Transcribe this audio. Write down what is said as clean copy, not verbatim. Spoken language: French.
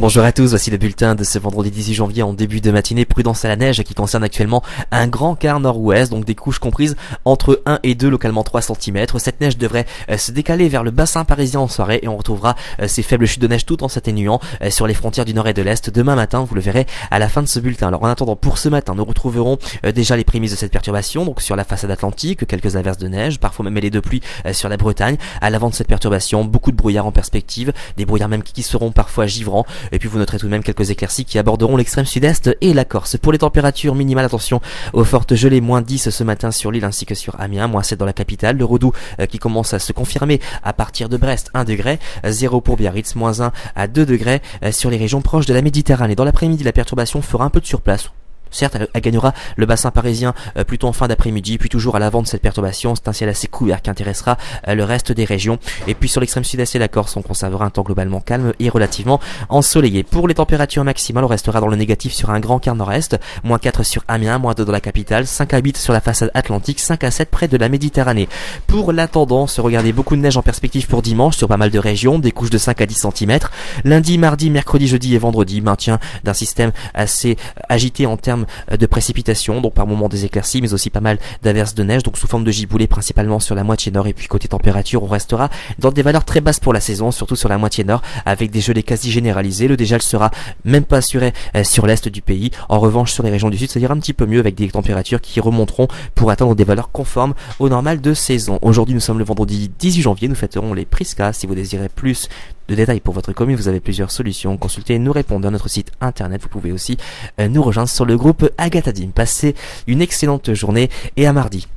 Bonjour à tous, voici le bulletin de ce vendredi 18 janvier en début de matinée. Prudence à la neige qui concerne actuellement un grand quart nord-ouest, donc des couches comprises entre 1 et 2, localement 3 cm. Cette neige devrait se décaler vers le bassin parisien en soirée et on retrouvera ces faibles chutes de neige tout en s'atténuant sur les frontières du nord et de l'est demain matin, vous le verrez à la fin de ce bulletin. Alors en attendant, pour ce matin, nous retrouverons déjà les prémices de cette perturbation, donc sur la façade atlantique, quelques averses de neige, parfois même mêlées de pluie sur la Bretagne. À l'avant de cette perturbation, beaucoup de brouillard en perspective, des brouillards même qui seront parfois givrants. Et puis vous noterez tout de même quelques éclaircies qui aborderont l'extrême sud-est et la Corse. Pour les températures minimales, attention aux fortes gelées, moins 10 ce matin sur l'île ainsi que sur Amiens, moins 7 dans la capitale. Le redout qui commence à se confirmer à partir de Brest, 1 degré, 0 pour Biarritz, moins 1 à 2 degrés sur les régions proches de la Méditerranée. Dans l'après-midi, la perturbation fera un peu de surplace. Certes, elle gagnera le bassin parisien plutôt en fin d'après-midi, puis toujours à l'avant de cette perturbation, c'est un ciel assez couvert qui intéressera le reste des régions. Et puis sur l'extrême sud-est et la Corse, on conservera un temps globalement calme et relativement ensoleillé. Pour les températures maximales, on restera dans le négatif sur un grand quart nord-est, moins 4 sur Amiens, moins 2 dans la capitale, 5 à 8 sur la façade atlantique, 5 à 7 près de la Méditerranée. Pour la tendance, regardez beaucoup de neige en perspective pour dimanche sur pas mal de régions, des couches de 5 à 10 cm. Lundi, mardi, mercredi, jeudi et vendredi, maintien d'un système assez agité en termes de précipitations, donc par moments des éclaircies, mais aussi pas mal d'averses de neige, donc sous forme de giboulées principalement sur la moitié nord. Et puis côté température, on restera dans des valeurs très basses pour la saison, surtout sur la moitié nord, avec des gelées quasi généralisées. Le dégel sera même pas assuré sur l'est du pays. En revanche, sur les régions du sud, ça ira un petit peu mieux avec des températures qui remonteront pour atteindre des valeurs conformes au normal de saison. Aujourd'hui, nous sommes le vendredi 18 janvier, nous fêterons les Prisca. Si vous désirez plus de détails pour votre commune, vous avez plusieurs solutions. Consultez Nous Répondre à notre site internet. Vous pouvez aussi nous rejoindre sur le groupe Agathadim. Passez une excellente journée et à mardi.